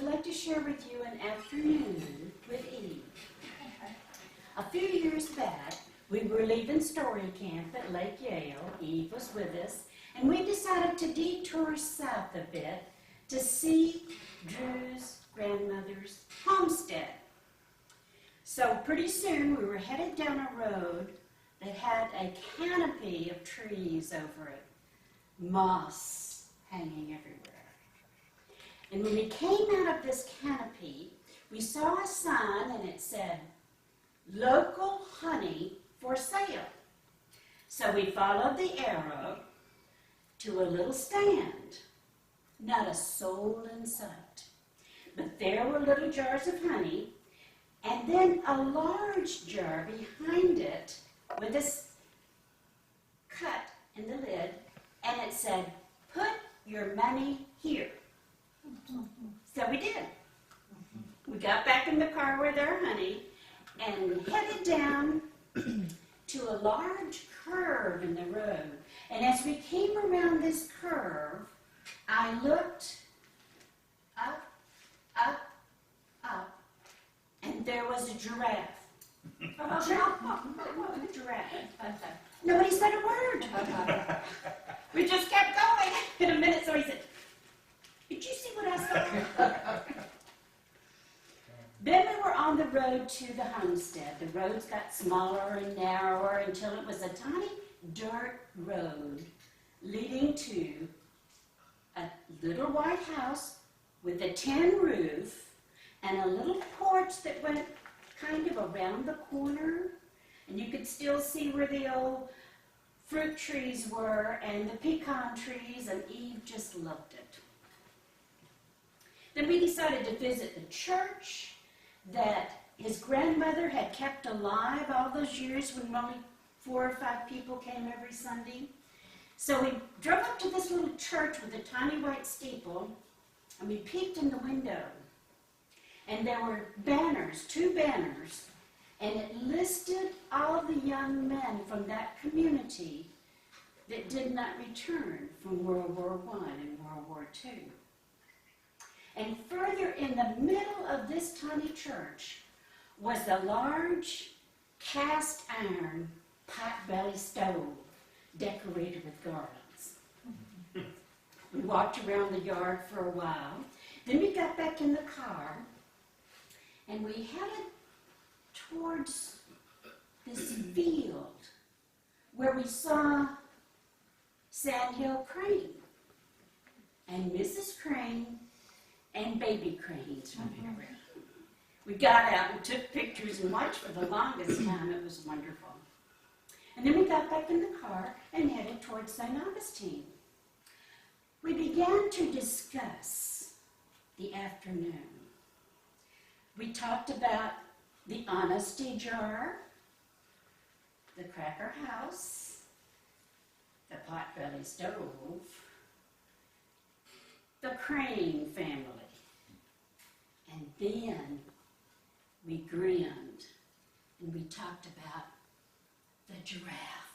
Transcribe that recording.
like to share with you an afternoon with Eve. A few years back, we were leaving story camp at Lake Yale. Eve was with us, and we decided to detour south a bit to see Drew's grandmother's homestead. So pretty soon we were headed down a road that had a canopy of trees over it, moss hanging everywhere. And when we came out of this canopy, we saw a sign and it said, "Local honey for sale." So we followed the arrow to a little stand. Not a soul in sight. But there were little jars of honey, and then a large jar behind it with a cut in the lid, and it said, "Put your money here." So we did. We got back in the car with our honey and headed down to a large curve in the road. And as we came around this curve, I looked up, up, up, and there was a giraffe. A giraffe. Nobody said a word. We just kept going. In a minute, somebody said, "Did you see what I saw?" Then we were on the road to the homestead. The roads got smaller and narrower until it was a tiny dirt road leading to a little white house with a tin roof and a little porch that went kind of around the corner. And you could still see where the old fruit trees were and the pecan trees, and Eve just loved it. Then we decided to visit the church that his grandmother had kept alive all those years when only 4 or 5 people came every Sunday. So we drove up to this little church with a tiny white steeple, and we peeked in the window. And there were banners, 2 banners, and it listed all the young men from that community that did not return from World War I and World War II. And further in the middle of this tiny church was a large cast iron pot-belly stove decorated with garlands. We walked around the yard for a while. Then we got back in the car and we headed towards this field where we saw Sandhill Crane and Mrs. Crane and baby cranes running around. We got out and took pictures and watched for the longest time. It was wonderful. And then we got back in the car and headed towards St. Augustine. We began to discuss the afternoon. We talked about the honesty jar, the cracker house, the potbelly stove, the Crane family. And then we grinned and we talked about the giraffe.